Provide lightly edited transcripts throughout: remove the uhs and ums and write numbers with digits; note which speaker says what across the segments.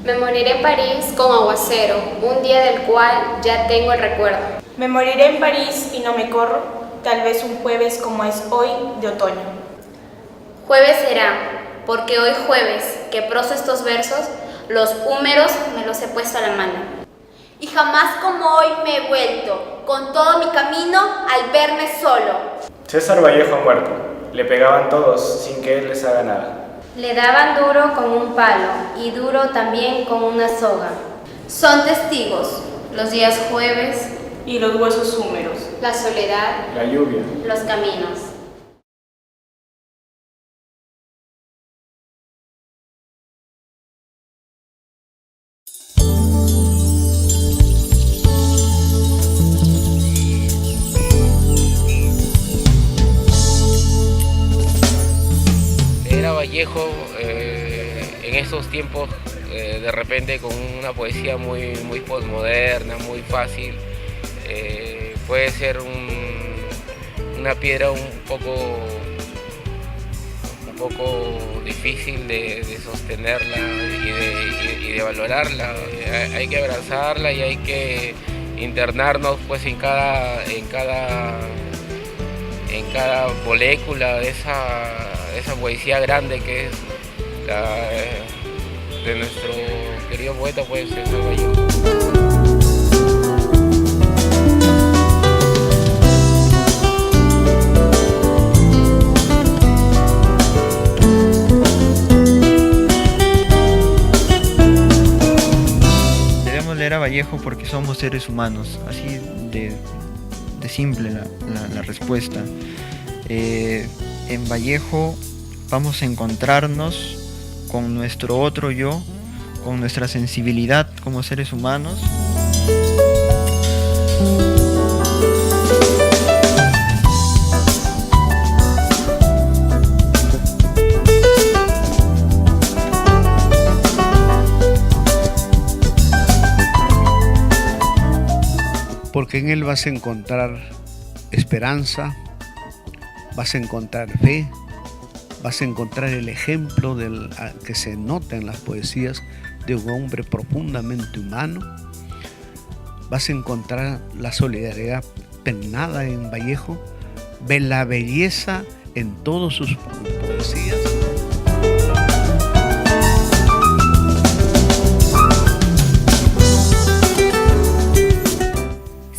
Speaker 1: Me moriré en París con aguacero, un día del cual ya tengo el recuerdo.
Speaker 2: Me moriré en París y no me corro, tal vez un jueves como es hoy de otoño.
Speaker 1: Jueves será, porque hoy jueves, que proso estos versos, los húmeros me los he puesto a la mano.
Speaker 3: Y jamás como hoy me he vuelto, con todo mi camino, al verme solo.
Speaker 4: César Vallejo ha muerto, le pegaban todos sin que él les haga nada.
Speaker 1: Le daban duro con un palo y duro también con una soga.
Speaker 3: Son testigos
Speaker 1: Los días jueves,
Speaker 2: Y los huesos húmeros.
Speaker 1: la soledad,
Speaker 4: La lluvia.
Speaker 1: los caminos.
Speaker 5: Era Vallejo en estos tiempos de repente con una poesía muy postmoderna, muy fácil, puede ser una piedra un poco difícil de sostenerla y de valorarla. Hay que abrazarla y hay que internarnos pues en cada molécula de esa poesía grande que es la de nuestro querido poeta, pues, César Vallejo.
Speaker 6: Debemos leer a Vallejo porque somos seres humanos, así de simple la respuesta. En Vallejo vamos a encontrarnos con nuestro otro yo, con nuestra sensibilidad como seres humanos.
Speaker 7: Porque en él vas a encontrar esperanza, vas a encontrar fe, vas a encontrar el ejemplo que se nota en las poesías de un hombre profundamente humano, vas a encontrar la solidaridad pennada en Vallejo, ve la belleza en todas sus poesías.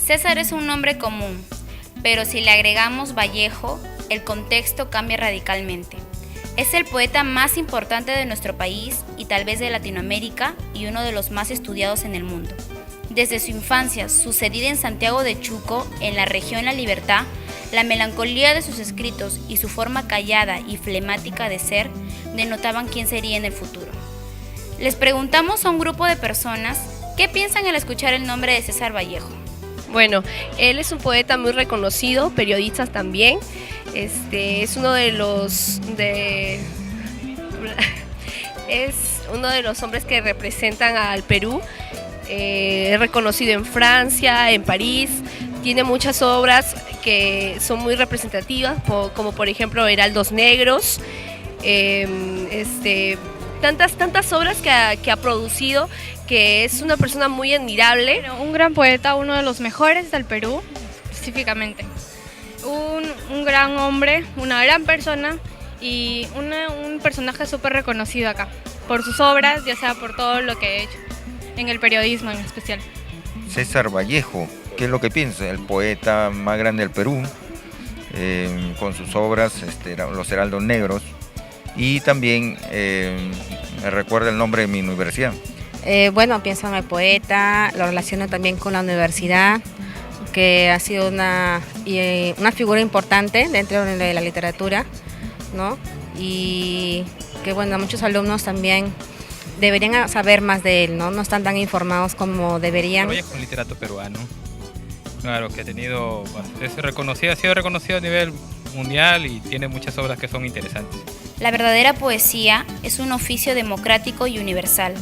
Speaker 8: César es un nombre común, pero si le agregamos Vallejo, el contexto cambia radicalmente. Es el poeta más importante de nuestro país y tal vez de Latinoamérica y uno de los más estudiados en el mundo. Desde su infancia, sucedida en Santiago de Chuco, en la región La Libertad, la melancolía de sus escritos y su forma callada y flemática de ser denotaban quién sería en el futuro. Les preguntamos a un grupo de personas qué piensan al escuchar el nombre de César Vallejo.
Speaker 9: Bueno, él es un poeta muy reconocido, periodista también. Es uno de los hombres que representan al Perú. Es reconocido en Francia, en París. Tiene muchas obras que son muy representativas, como por ejemplo Heraldos Negros. Tantas obras que ha producido, que es una persona muy admirable.
Speaker 10: Bueno, un gran poeta, uno de los mejores del Perú, específicamente. Un gran hombre, una gran persona y un personaje súper reconocido acá, por sus obras, ya sea por todo lo que ha hecho, en el periodismo en especial.
Speaker 11: César Vallejo, ¿qué es lo que piensa? El poeta más grande del Perú, con sus obras, Los Heraldos Negros, y también me recuerda el nombre de mi universidad.
Speaker 12: Bueno, pienso en el poeta, lo relaciono también con la universidad, que ha sido una figura importante dentro de la literatura, ¿no? Y que bueno, muchos alumnos también deberían saber más de él, ¿no? No están tan informados como deberían.
Speaker 13: Es un literato peruano, claro, que ha sido reconocido a nivel mundial y tiene muchas obras que son interesantes.
Speaker 8: La verdadera poesía es un oficio democrático y universal,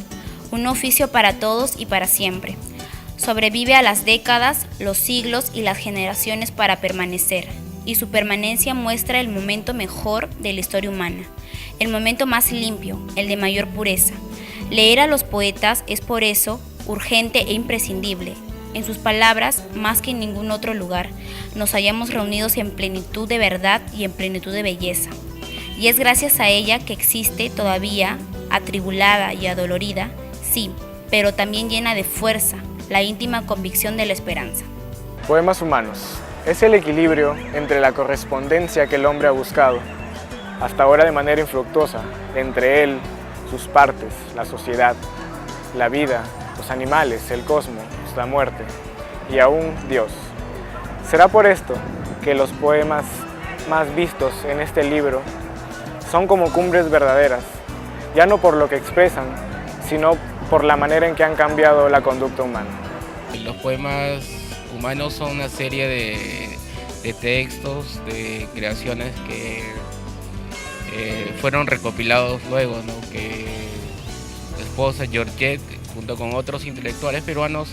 Speaker 8: un oficio para todos y para siempre. Sobrevive a las décadas, los siglos y las generaciones para permanecer, y su permanencia muestra el momento mejor de la historia humana, el momento más limpio, el de mayor pureza. Leer a los poetas es por eso urgente e imprescindible. En sus palabras, más que en ningún otro lugar, nos hallamos reunidos en plenitud de verdad y en plenitud de belleza. Y es gracias a ella que existe todavía, atribulada y adolorida, sí, pero también llena de fuerza, la íntima convicción de la esperanza.
Speaker 14: Poemas humanos. Es el equilibrio entre la correspondencia que el hombre ha buscado, hasta ahora de manera infructuosa, entre él, sus partes, la sociedad, la vida, los animales, el cosmos, la muerte y aún Dios. Será por esto que los poemas más vistos en este libro son como cumbres verdaderas, ya no por lo que expresan, sino por la manera en que han cambiado la conducta humana.
Speaker 5: Los poemas humanos son una serie de textos, de creaciones que fueron recopilados luego, ¿no? Que su esposa Georgette, junto con otros intelectuales peruanos,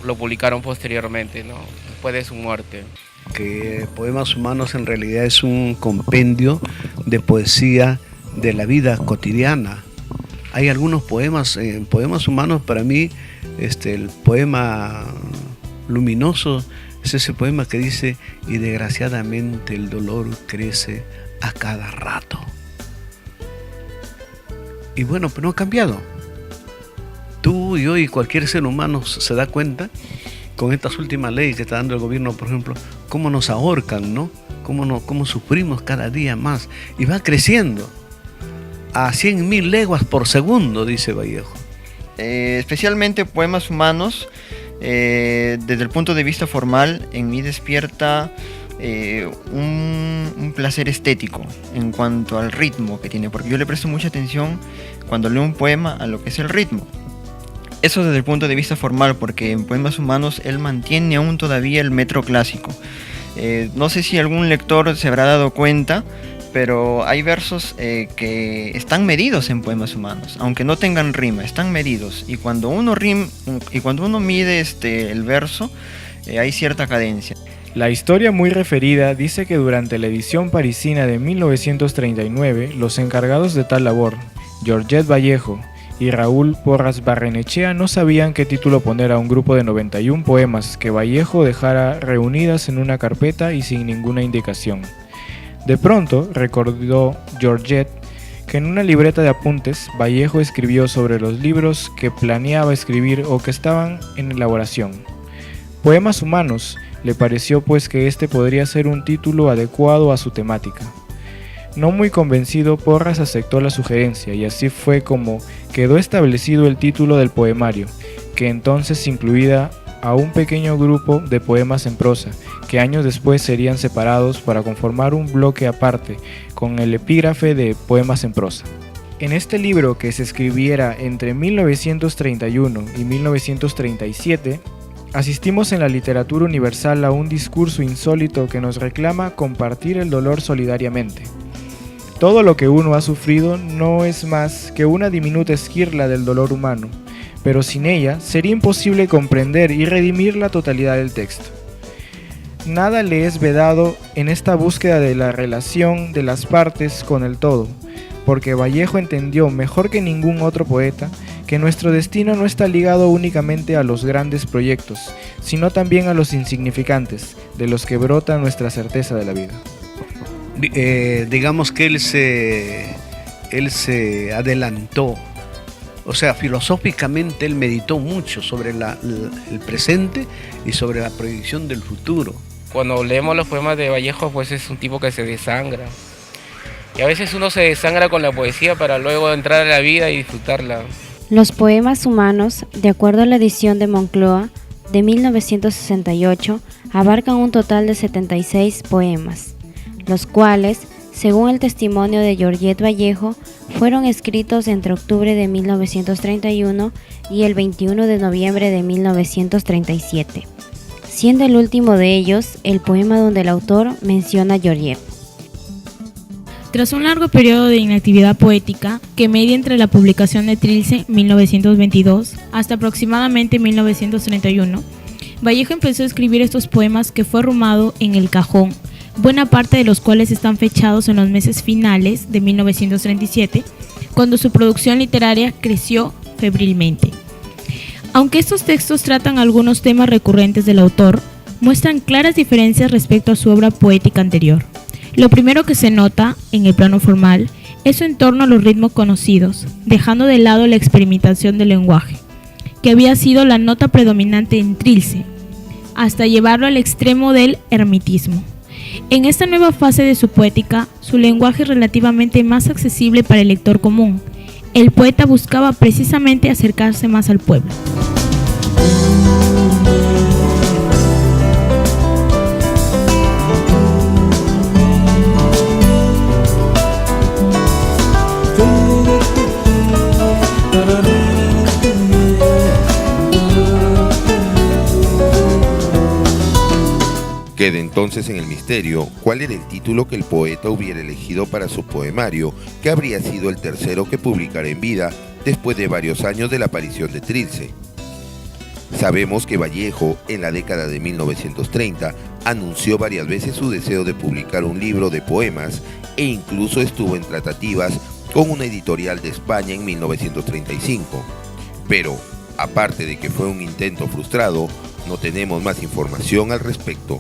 Speaker 5: lo publicaron posteriormente, ¿no? Después de su muerte.
Speaker 7: Que Poemas Humanos en realidad es un compendio de poesía de la vida cotidiana. Hay algunos poemas, Poemas Humanos para mí, el poema luminoso es ese poema que dice: y desgraciadamente el dolor crece a cada rato. Y bueno, pero no ha cambiado. Tú, yo y cualquier ser humano se da cuenta con estas últimas leyes que está dando el gobierno, por ejemplo, cómo nos ahorcan, ¿no? Cómo sufrimos cada día más. Y va creciendo a 100.000 leguas por segundo, dice Vallejo.
Speaker 6: Especialmente Poemas Humanos, desde el punto de vista formal, en mí despierta un placer estético en cuanto al ritmo que tiene, porque yo le presto mucha atención cuando leo un poema a lo que es el ritmo. Eso desde el punto de vista formal, porque en Poemas Humanos él mantiene aún todavía el metro clásico. No sé si algún lector se habrá dado cuenta, pero hay versos que están medidos en Poemas Humanos, aunque no tengan rima, están medidos. Y cuando uno mide el verso, hay cierta cadencia.
Speaker 4: La historia muy referida dice que durante la edición parisina de 1939, los encargados de tal labor, Georgette Vallejo y Raúl Porras Barrenechea, no sabían qué título poner a un grupo de 91 poemas que Vallejo dejara reunidas en una carpeta y sin ninguna indicación. De pronto, recordó Georgette que en una libreta de apuntes, Vallejo escribió sobre los libros que planeaba escribir o que estaban en elaboración. Poemas Humanos, le pareció pues que este podría ser un título adecuado a su temática. No muy convencido, Porras aceptó la sugerencia y así fue como quedó establecido el título del poemario, que entonces incluía a un pequeño grupo de poemas en prosa, que años después serían separados para conformar un bloque aparte, con el epígrafe de Poemas en prosa. En este libro, que se escribiera entre 1931 y 1937, asistimos en la literatura universal a un discurso insólito que nos reclama compartir el dolor solidariamente. Todo lo que uno ha sufrido no es más que una diminuta esquirla del dolor humano, pero sin ella sería imposible comprender y redimir la totalidad del texto. Nada le es vedado en esta búsqueda de la relación de las partes con el todo, porque Vallejo entendió mejor que ningún otro poeta que nuestro destino no está ligado únicamente a los grandes proyectos, sino también a los insignificantes, de los que brota nuestra certeza de la vida.
Speaker 7: Digamos que él se adelantó, o sea, filosóficamente él meditó mucho sobre el presente y sobre la proyección del futuro.
Speaker 5: Cuando leemos los poemas de Vallejo, pues es un tipo que se desangra. Y a veces uno se desangra con la poesía para luego entrar a la vida y disfrutarla.
Speaker 15: Los Poemas Humanos, de acuerdo a la edición de Moncloa de 1968, abarcan un total de 76 poemas, los cuales, según el testimonio de Georgette Vallejo, fueron escritos entre octubre de 1931 y el 21 de noviembre de 1937, siendo el último de ellos el poema donde el autor menciona a Georgette.
Speaker 16: Tras un largo periodo de inactividad poética que media entre la publicación de Trilce 1922 hasta aproximadamente 1931, Vallejo empezó a escribir estos poemas que fue arrumado en el cajón, buena parte de los cuales están fechados en los meses finales de 1937, cuando su producción literaria creció febrilmente. Aunque estos textos tratan algunos temas recurrentes del autor, muestran claras diferencias respecto a su obra poética anterior. Lo primero que se nota, en el plano formal, es su entorno a los ritmos conocidos, dejando de lado la experimentación del lenguaje, que había sido la nota predominante en Trilce, hasta llevarlo al extremo del ermitismo. En esta nueva fase de su poética, su lenguaje es relativamente más accesible para el lector común. El poeta buscaba precisamente acercarse más al pueblo.
Speaker 17: Queda entonces en el misterio cuál era el título que el poeta hubiera elegido para su poemario, que habría sido el tercero que publicara en vida después de varios años de la aparición de Trilce. Sabemos que Vallejo, en la década de 1930, anunció varias veces su deseo de publicar un libro de poemas e incluso estuvo en tratativas con una editorial de España en 1935. Pero, aparte de que fue un intento frustrado, no tenemos más información al respecto.